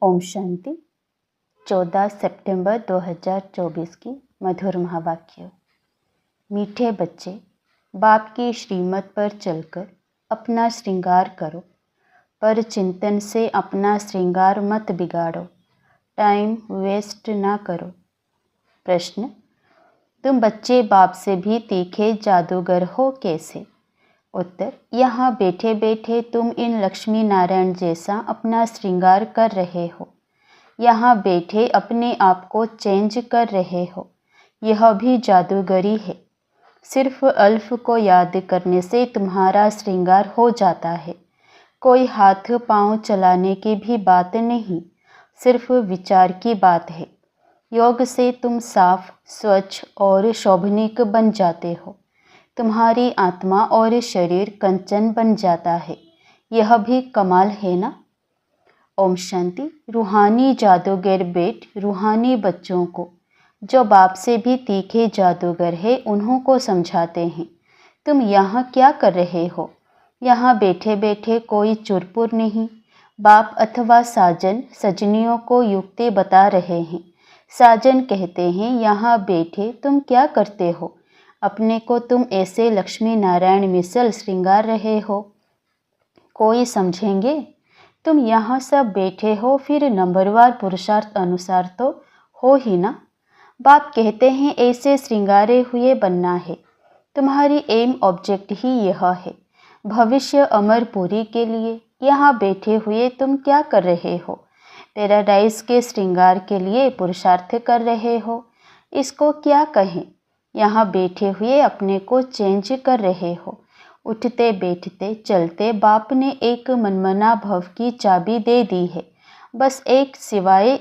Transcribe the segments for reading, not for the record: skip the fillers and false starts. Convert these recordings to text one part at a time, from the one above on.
ओम शांति। 14 सितंबर 2024 की मधुर महावाक्य। मीठे बच्चे, बाप की श्रीमत पर चलकर अपना श्रृंगार करो, पर चिंतन से अपना श्रृंगार मत बिगाड़ो, टाइम वेस्ट ना करो। प्रश्न: तुम बच्चे बाप से भी तीखे जादूगर हो कैसे? उत्तर: यहाँ बैठे बैठे तुम इन लक्ष्मी नारायण जैसा अपना श्रृंगार कर रहे हो। यहाँ बैठे अपने आप को चेंज कर रहे हो। यह भी जादूगरी है। सिर्फ अल्फ को याद करने से तुम्हारा श्रृंगार हो जाता है। कोई हाथ पांव चलाने की भी बात नहीं, सिर्फ विचार की बात है। योग से तुम साफ, स्वच्छ और शोभनीक बन जाते हो। तुम्हारी आत्मा और शरीर कंचन बन जाता है। यह भी कमाल है ना? ओम शांति। रूहानी जादूगर बेट रूहानी बच्चों को, जो बाप से भी तीखे जादूगर है, उन्हों को समझाते हैं, तुम यहाँ क्या कर रहे हो? यहाँ बैठे बैठे कोई चुरपुर नहीं। बाप अथवा साजन सजनियों को युक्ति बता रहे हैं। साजन कहते हैं, यहाँ बैठे तुम क्या करते हो? अपने को तुम ऐसे लक्ष्मी नारायण मिसल श्रृंगार रहे हो। कोई समझेंगे? तुम यहाँ सब बैठे हो, फिर नंबरवार पुरुषार्थ अनुसार तो हो ही ना। बाप कहते हैं ऐसे श्रृंगारे हुए बनना है। तुम्हारी एम ऑब्जेक्ट ही यह है। भविष्य अमरपुरी के लिए यहाँ बैठे हुए तुम क्या कर रहे हो? पैराडाइज के श्रृंगार के लिए पुरुषार्थ कर रहे हो। इसको क्या कहें? यहाँ बैठे हुए अपने को चेंज कर रहे हो। उठते बैठते चलते बाप ने एक मनमना भव की चाबी दे दी है। बस एक, सिवाय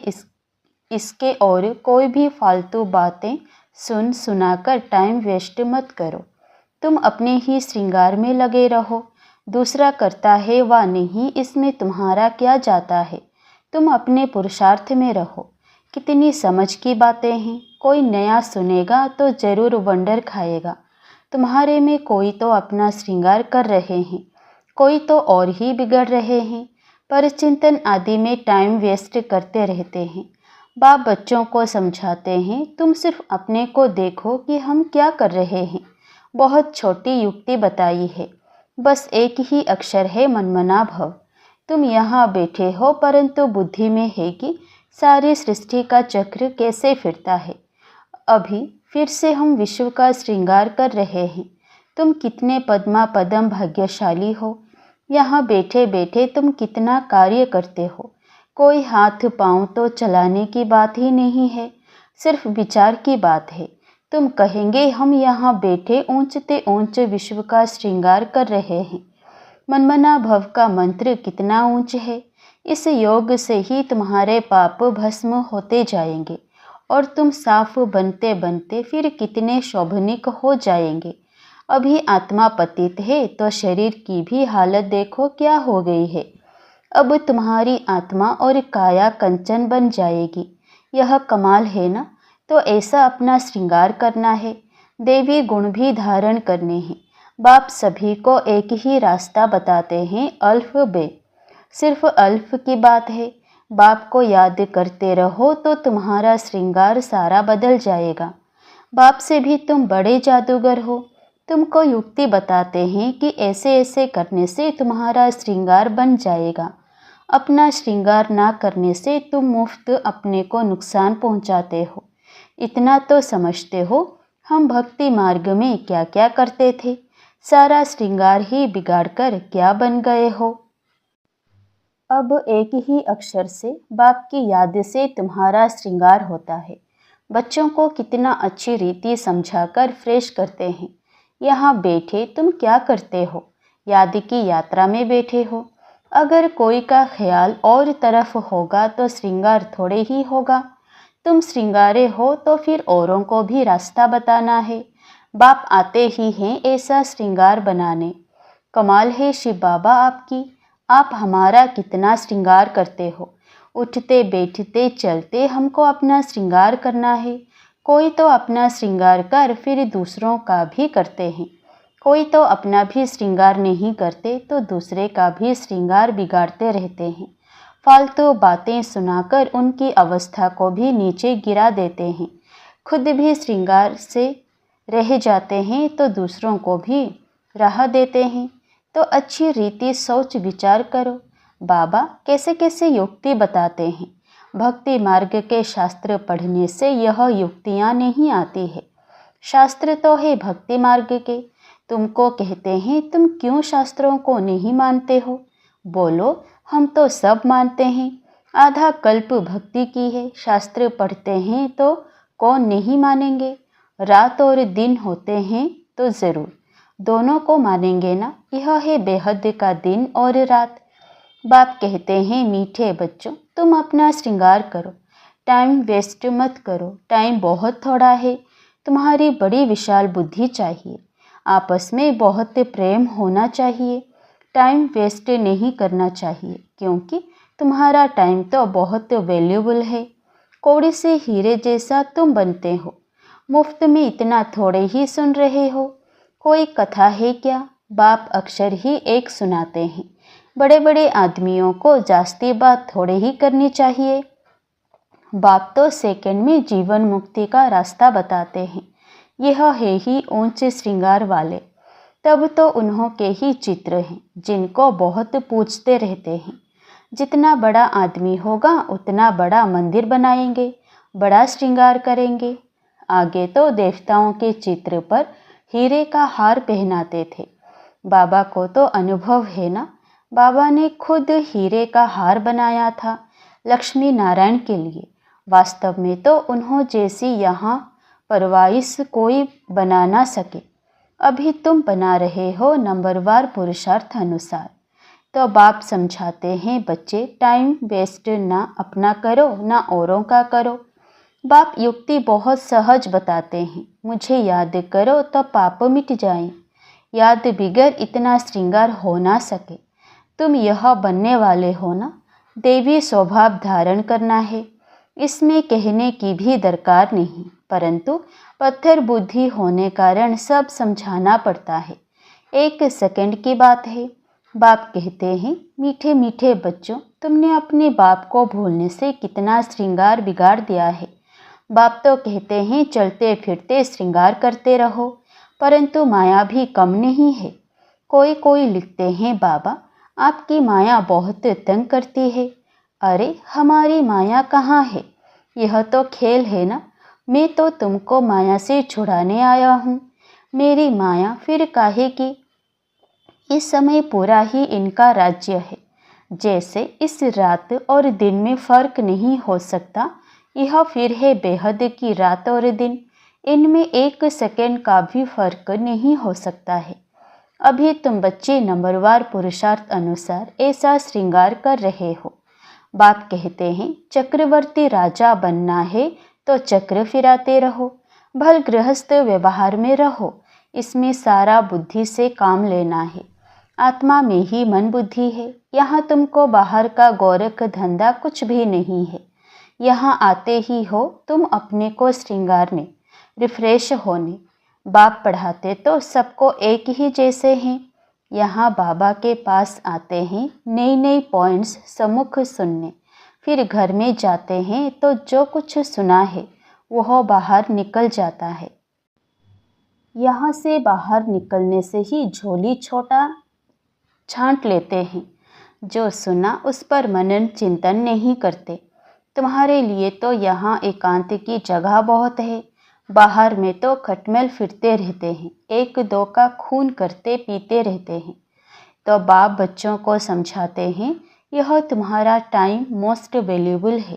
इसके और कोई भी फालतू बातें सुन सुनाकर टाइम वेस्ट मत करो। तुम अपने ही श्रृंगार में लगे रहो। दूसरा करता है वा नहीं, इसमें तुम्हारा क्या जाता है? तुम अपने पुरुषार्थ में रहो। कितनी समझ की बातें हैं। कोई नया सुनेगा तो जरूर वंडर खाएगा। तुम्हारे में कोई तो अपना श्रृंगार कर रहे हैं, कोई तो और ही बिगड़ रहे हैं, पर चिंतन आदि में टाइम वेस्ट करते रहते हैं। बाप बच्चों को समझाते हैं, तुम सिर्फ अपने को देखो कि हम क्या कर रहे हैं। बहुत छोटी युक्ति बताई है। बस एक ही अक्षर है, मनमना भव। तुम यहाँ बैठे हो, परंतु बुद्धि में है कि सारी सृष्टि का चक्र कैसे फिरता है। अभी फिर से हम विश्व का श्रृंगार कर रहे हैं। तुम कितने पद्मा पदम भाग्यशाली हो। यहाँ बैठे बैठे तुम कितना कार्य करते हो। कोई हाथ पांव तो चलाने की बात ही नहीं है, सिर्फ विचार की बात है। तुम कहेंगे हम यहाँ बैठे ऊंचते ऊंच विश्व का श्रृंगार कर रहे हैं। मनमना भव का मंत्र कितना ऊंच है। इस योग से ही तुम्हारे पाप भस्म होते जाएंगे और तुम साफ बनते बनते फिर कितने शोभनिक हो जाएंगे। अभी आत्मा पतित है तो शरीर की भी हालत देखो क्या हो गई है। अब तुम्हारी आत्मा और काया कंचन बन जाएगी। यह कमाल है ना? तो ऐसा अपना श्रृंगार करना है। देवी गुण भी धारण करने हैं। बाप सभी को एक ही रास्ता बताते हैं, अल्फ बे। सिर्फ अल्फ की बात है। बाप को याद करते रहो तो तुम्हारा श्रृंगार सारा बदल जाएगा। बाप से भी तुम बड़े जादूगर हो। तुमको युक्ति बताते हैं कि ऐसे ऐसे करने से तुम्हारा श्रृंगार बन जाएगा। अपना श्रृंगार ना करने से तुम मुफ्त अपने को नुकसान पहुंचाते हो। इतना तो समझते हो, हम भक्ति मार्ग में क्या क्या करते थे। सारा श्रृंगार ही बिगाड़कर क्या बन गए हो। अब एक ही अक्षर से, बाप की याद से तुम्हारा श्रृंगार होता है। बच्चों को कितना अच्छी रीति समझाकर फ्रेश करते हैं। यहाँ बैठे तुम क्या करते हो? याद की यात्रा में बैठे हो। अगर कोई का ख्याल और तरफ होगा तो श्रृंगार थोड़े ही होगा। तुम श्रृंगारे हो तो फिर औरों को भी रास्ता बताना है। बाप आते ही हैं ऐसा श्रृंगार बनाने। कमाल है शिव बाबा आपकी। आप हमारा कितना श्रृंगार करते हो। उठते बैठते चलते हमको अपना श्रृंगार करना है। कोई तो अपना श्रृंगार कर फिर दूसरों का भी करते हैं। कोई तो अपना भी श्रृंगार नहीं करते तो दूसरे का भी श्रृंगार बिगाड़ते रहते हैं। फालतू बातें सुनाकर उनकी अवस्था को भी नीचे गिरा देते हैं। खुद भी श्रृंगार से रह जाते हैं तो दूसरों को भी राह देते हैं। तो अच्छी रीति सोच विचार करो। बाबा कैसे कैसे युक्ति बताते हैं। भक्ति मार्ग के शास्त्र पढ़ने से यह युक्तियाँ नहीं आती है। शास्त्र तो है भक्ति मार्ग के। तुमको कहते हैं तुम क्यों शास्त्रों को नहीं मानते हो? बोलो हम तो सब मानते हैं। आधा कल्प भक्ति की है। शास्त्र पढ़ते हैं तो कौन नहीं मानेंगे? रात और दिन होते हैं तो ज़रूर दोनों को मानेंगे ना। यह है बेहद का दिन और रात। बाप कहते हैं मीठे बच्चों तुम अपना श्रृंगार करो, टाइम वेस्ट मत करो। टाइम बहुत थोड़ा है। तुम्हारी बड़ी विशाल बुद्धि चाहिए। आपस में बहुत प्रेम होना चाहिए। टाइम वेस्ट नहीं करना चाहिए क्योंकि तुम्हारा टाइम तो बहुत वैल्यूबल है। कौड़ी से हीरे जैसा तुम बनते हो। मुफ्त में इतना थोड़े ही सुन रहे हो। कोई कथा है क्या? बाप अक्सर ही एक सुनाते हैं। बड़े बड़े आदमियों को जास्ती बात थोड़े ही करनी चाहिए। बाप तो सेकंड में जीवन मुक्ति का रास्ता बताते हैं। यह है ही ऊंचे श्रृंगार वाले। तब तो उन्हों के ही चित्र हैं जिनको बहुत पूछते रहते हैं। जितना बड़ा आदमी होगा उतना बड़ा मंदिर बनाएंगे, बड़ा श्रृंगार करेंगे। आगे तो देवताओं के चित्र पर हीरे का हार पहनाते थे। बाबा को तो अनुभव है ना। बाबा ने खुद हीरे का हार बनाया था लक्ष्मी नारायण के लिए। वास्तव में तो उन्हों जैसी यहाँ परवाइश कोई बना ना सके। अभी तुम बना रहे हो नंबरवार पुरुषार्थ अनुसार। तो बाप समझाते हैं बच्चे टाइम वेस्ट ना अपना करो ना औरों का करो। बाप युक्ति बहुत सहज बताते हैं। मुझे याद करो तो पाप मिट जाए। याद बिगर इतना श्रृंगार हो ना सके। तुम यह बनने वाले हो ना। देवी स्वभाव धारण करना है। इसमें कहने की भी दरकार नहीं, परंतु पत्थर बुद्धि होने कारण सब समझाना पड़ता है। 1 सेकंड की बात है। बाप कहते हैं मीठे मीठे बच्चों तुमने अपने बाप को भूलने से कितना श्रृंगार बिगाड़ दिया है। बाप तो कहते हैं चलते फिरते श्रृंगार करते रहो, परंतु माया भी कम नहीं है। कोई कोई लिखते हैं बाबा आपकी माया बहुत तंग करती है। अरे हमारी माया कहाँ है? यह तो खेल है ना। मैं तो तुमको माया से छुड़ाने आया हूँ। मेरी माया फिर काहे की? इस समय पूरा ही इनका राज्य है। जैसे इस रात और दिन में फर्क नहीं हो सकता, यह फिर है बेहद की रात और दिन। इनमें 1 सेकंड का भी फर्क नहीं हो सकता है। अभी तुम बच्चे नंबरवार पुरुषार्थ अनुसार ऐसा श्रृंगार कर रहे हो। बाप कहते हैं चक्रवर्ती राजा बनना है तो चक्र फिराते रहो। भल गृहस्थ व्यवहार में रहो। इसमें सारा बुद्धि से काम लेना है। आत्मा में ही मन बुद्धि है। यहाँ तुमको बाहर का गोरख धंधा कुछ भी नहीं है। यहाँ आते ही हो तुम अपने को श्रृंगारने, रिफ्रेश होने। बाप पढ़ाते तो सबको एक ही जैसे हैं। यहाँ बाबा के पास आते हैं नई नई पॉइंट्स सम्मुख सुनने। फिर घर में जाते हैं तो जो कुछ सुना है वह बाहर निकल जाता है। यहाँ से बाहर निकलने से ही झोली छोटा छांट लेते हैं। जो सुना उस पर मनन चिंतन नहीं करते। तुम्हारे लिए तो यहाँ एकांत की जगह बहुत है। बाहर में तो खटमल फिरते रहते हैं, 1-2 का खून करते पीते रहते हैं। तो बाप बच्चों को समझाते हैं यह तुम्हारा टाइम मोस्ट वैल्यूबल है।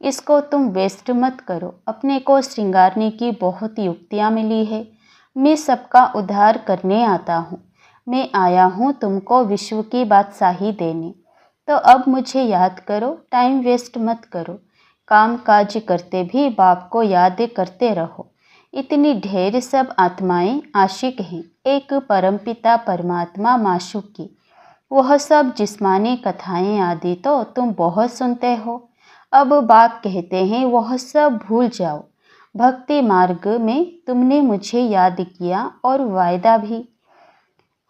इसको तुम वेस्ट मत करो। अपने को श्रृंगारने की बहुत युक्तियाँ मिली है। मैं सबका उद्धार करने आता हूँ। मैं आया हूँ तुमको विश्व की बादशाही देने। तो अब मुझे याद करो, टाइम वेस्ट मत करो। काम काज करते भी बाप को याद करते रहो। इतनी ढेर सब आत्माएं आशिक हैं एक परमपिता परमात्मा माशूक की। वह सब जिस्मानी कथाएं आदि तो तुम बहुत सुनते हो। अब बाप कहते हैं वह सब भूल जाओ। भक्ति मार्ग में तुमने मुझे याद किया और वायदा भी।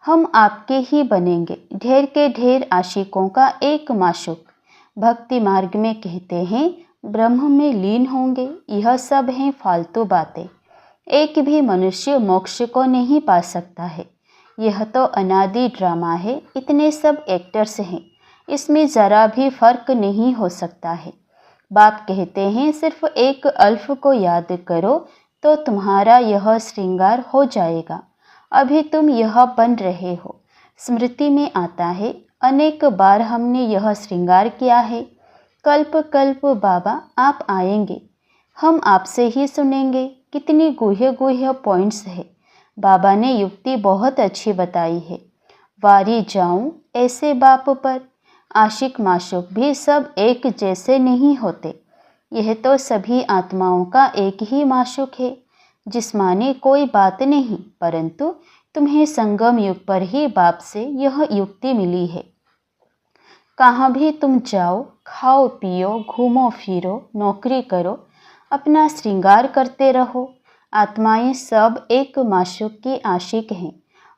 हम आपके ही बनेंगे। ढेर के ढेर आशिकों का एक माशूक। भक्ति मार्ग में कहते हैं ब्रह्म में लीन होंगे, यह सब हैं फालतू बातें। एक भी मनुष्य मोक्ष को नहीं पा सकता है। यह तो अनादि ड्रामा है, इतने सब एक्टर्स हैं, इसमें ज़रा भी फर्क नहीं हो सकता है। बाप कहते हैं सिर्फ एक अल्फ को याद करो तो तुम्हारा यह श्रृंगार हो जाएगा। अभी तुम यह बन रहे हो। स्मृति में आता है अनेक बार हमने यह श्रृंगार किया है। कल्प कल्प बाबा आप आएंगे, हम आपसे ही सुनेंगे। कितनी गुह्य गुह्य पॉइंट्स है। बाबा ने युक्ति बहुत अच्छी बताई है। वारी जाऊं ऐसे बाप पर। आशिक माशूक भी सब एक जैसे नहीं होते। यह तो सभी आत्माओं का एक ही माशूक है। जिस्मानी कोई बात नहीं, परंतु तुम्हें संगम युग पर ही बाप से यह युक्ति मिली है। कहाँ भी तुम जाओ, खाओ पियो, घूमो फिरो, नौकरी करो, अपना श्रृंगार करते रहो। आत्माएं सब एक माशूक की आशिक हैं,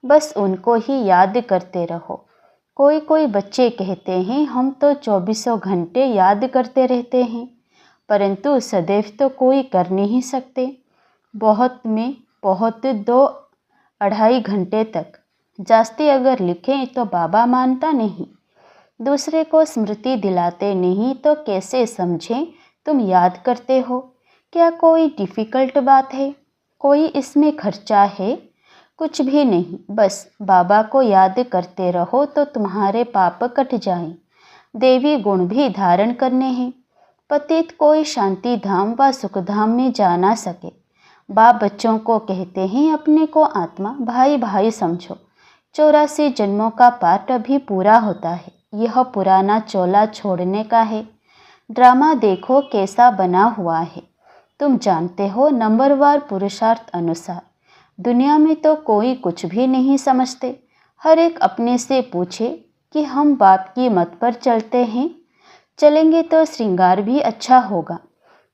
बस उनको ही याद करते रहो। कोई कोई बच्चे कहते हैं हम तो 24 घंटे याद करते रहते हैं, परंतु सदैव तो कोई कर नहीं सकते। बहुत में बहुत 2-2.5 घंटे तक, जास्ती अगर लिखें तो बाबा मानता नहीं। दूसरे को स्मृति दिलाते नहीं तो कैसे समझें तुम याद करते हो। क्या कोई डिफ़िकल्ट बात है? कोई इसमें खर्चा है? कुछ भी नहीं। बस बाबा को याद करते रहो तो तुम्हारे पाप कट जाएं। देवी गुण भी धारण करने हैं। पतित कोई शांति धाम व सुखधाम में जा ना सके। बाप बच्चों को कहते हैं अपने को आत्मा भाई भाई समझो। 84 जन्मों का पाठ अभी पूरा होता है। यह पुराना चोला छोड़ने का है। ड्रामा देखो कैसा बना हुआ है। तुम जानते हो नंबरवार पुरुषार्थ अनुसार। दुनिया में तो कोई कुछ भी नहीं समझते। हर एक अपने से पूछे कि हम बाप की मत पर चलते हैं। चलेंगे तो श्रृंगार भी अच्छा होगा।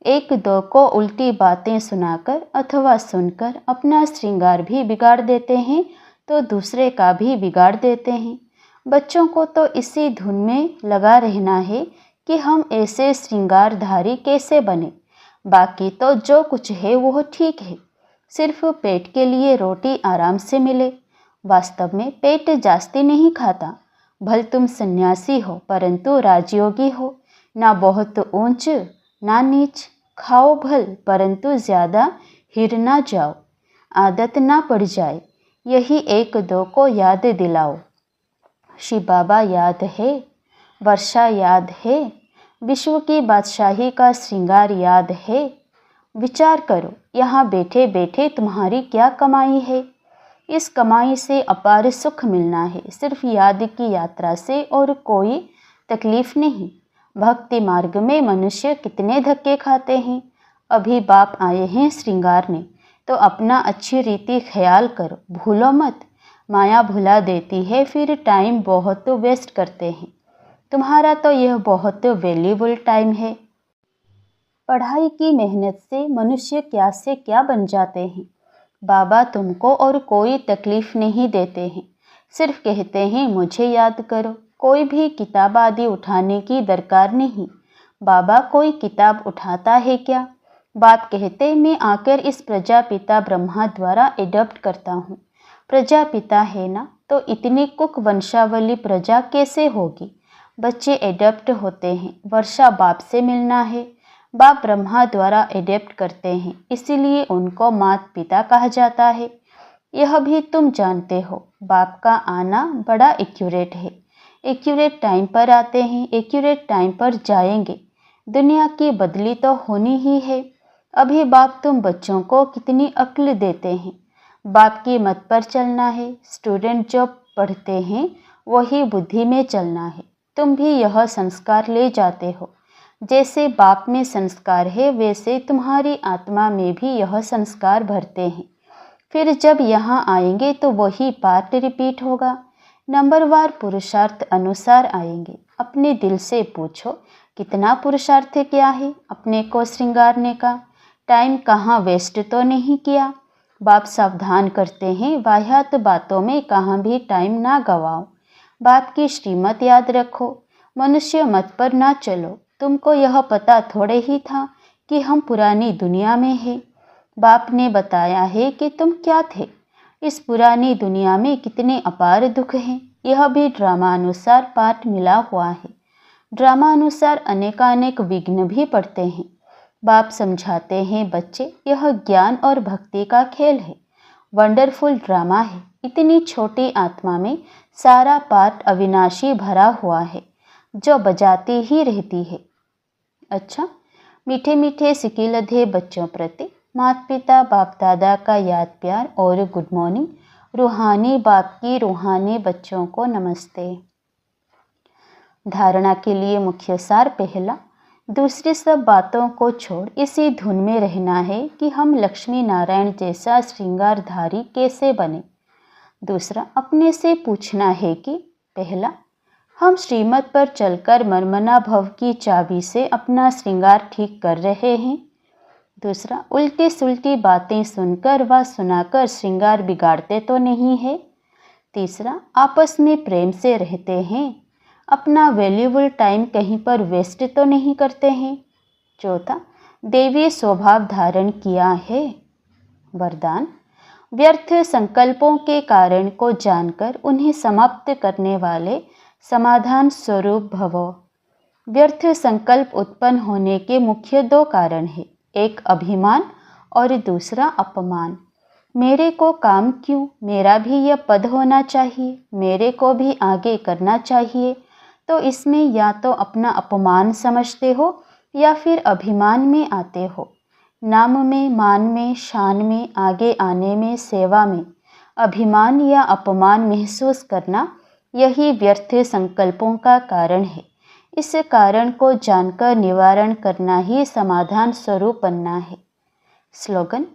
एक दो को उल्टी बातें सुनाकर अथवा सुनकर अपना श्रृंगार भी बिगाड़ देते हैं तो दूसरे का भी बिगाड़ देते हैं। बच्चों को तो इसी धुन में लगा रहना है कि हम ऐसे श्रृंगारधारी कैसे बने। बाकी तो जो कुछ है वो ठीक है, सिर्फ पेट के लिए रोटी आराम से मिले। वास्तव में पेट जास्ती नहीं खाता। भल तुम सन्यासी हो परंतु राजयोगी हो, ना बहुत ऊंच ना नीच। खाओ भल परंतु ज़्यादा हिर ना जाओ, आदत ना पड़ जाए। यही एक दो को याद दिलाओ। शिव बाबा याद है, वर्षा याद है, विश्व की बादशाही का श्रृंगार याद है। विचार करो, यहाँ बैठे बैठे तुम्हारी क्या कमाई है। इस कमाई से अपार सुख मिलना है, सिर्फ याद की यात्रा से और कोई तकलीफ नहीं। भक्ति मार्ग में मनुष्य कितने धक्के खाते हैं। अभी बाप आए हैं श्रृंगारने, तो अपना अच्छी रीति ख्याल करो, भूलो मत। माया भुला देती है, फिर टाइम बहुत वेस्ट करते हैं। तुम्हारा तो यह बहुत वैल्यूबल टाइम है। पढ़ाई की मेहनत से मनुष्य क्या से क्या बन जाते हैं। बाबा तुमको और कोई तकलीफ नहीं देते हैं, सिर्फ कहते हैं मुझे याद करो। कोई भी किताब आदि उठाने की दरकार नहीं। बाबा कोई किताब उठाता है क्या? बाप कहते मैं आकर इस प्रजापिता ब्रह्मा द्वारा एडॉप्ट करता हूँ। प्रजापिता है ना, तो इतनी कुक वंशावली प्रजा कैसे होगी। बच्चे एडॉप्ट होते हैं, वर्षा बाप से मिलना है। बाप ब्रह्मा द्वारा एडॉप्ट करते हैं, इसीलिए उनको माता पिता कहा जाता है। यह भी तुम जानते हो। बाप का आना बड़ा एक्यूरेट है। एक्यूरेट टाइम पर आते हैं, एक्यूरेट टाइम पर जाएंगे। दुनिया की बदली तो होनी ही है। अभी बाप तुम बच्चों को कितनी अक्ल देते हैं। बाप की मत पर चलना है। स्टूडेंट जो पढ़ते हैं वही बुद्धि में चलना है। तुम भी यह संस्कार ले जाते हो। जैसे बाप में संस्कार है वैसे तुम्हारी आत्मा में भी यह संस्कार भरते हैं। फिर जब यहाँ आएंगे तो वही पार्ट रिपीट होगा। नंबरवार पुरुषार्थ अनुसार आएंगे। अपने दिल से पूछो कितना पुरुषार्थ क्या है अपने को श्रृंगारने का। टाइम कहाँ वेस्ट तो नहीं किया। बाप सावधान करते हैं वाह्यात बातों में कहाँ भी टाइम ना गवाओ। बाप की श्रीमत याद रखो। मनुष्य मत पर ना चलो, तुमको यह पता थोड़े ही था कि हम पुरानी दुनिया में हैं। बाप ने बताया है कि तुम क्या थे। इस पुरानी दुनिया में कितने अपार दुख हैं, यह भी ड्रामानुसार पाठ मिला हुआ है। ड्रामानुसार अनेकानेक विघ्न भी पड़ते हैं। बाप समझाते हैं, बच्चे यह ज्ञान और भक्ति का खेल है, वंडरफुल ड्रामा है। इतनी छोटी आत्मा में सारा पाठ अविनाशी भरा हुआ है जो बजाती ही रहती है। अच्छा, मीठे मीठे सिकिलधे बच्चों प्रति माता पिता बाप दादा का याद प्यार और गुड मॉर्निंग। रूहानी बाप की रूहानी बच्चों को नमस्ते। धारणा के लिए मुख्य सार पहला, दूसरी सब बातों को छोड़ इसी धुन में रहना है कि हम लक्ष्मी नारायण जैसा श्रृंगारधारी कैसे बने। दूसरा, अपने से पूछना है कि पहला, हम श्रीमत पर चलकर मनमना भव की चाबी से अपना श्रृंगार ठीक कर रहे हैं। दूसरा, उल्टी सुल्टी बातें सुनकर व सुनाकर श्रृंगार बिगाड़ते तो नहीं है। तीसरा, आपस में प्रेम से रहते हैं, अपना वैल्यूबल टाइम कहीं पर वेस्ट तो नहीं करते हैं। चौथा, देवी स्वभाव धारण किया है। वरदान, व्यर्थ संकल्पों के कारण को जानकर उन्हें समाप्त करने वाले समाधान स्वरूप भवो। व्यर्थ संकल्प उत्पन्न होने के मुख्य दो कारण हैं, एक अभिमान और दूसरा अपमान। मेरे को काम क्यों, मेरा भी यह पद होना चाहिए, मेरे को भी आगे करना चाहिए। तो इसमें या तो अपना अपमान समझते हो या फिर अभिमान में आते हो। नाम में, मान में, शान में, आगे आने में, सेवा में अभिमान या अपमान महसूस करना, यही व्यर्थ संकल्पों का कारण है। इस कारण को जानकर निवारण करना ही समाधान स्वरूप बनना है। स्लोगन,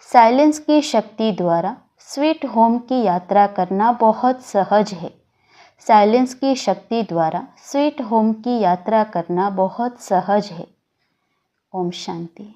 साइलेंस की शक्ति द्वारा स्वीट होम की यात्रा करना बहुत सहज है। साइलेंस की शक्ति द्वारा स्वीट होम की यात्रा करना बहुत सहज है। ओम शांति।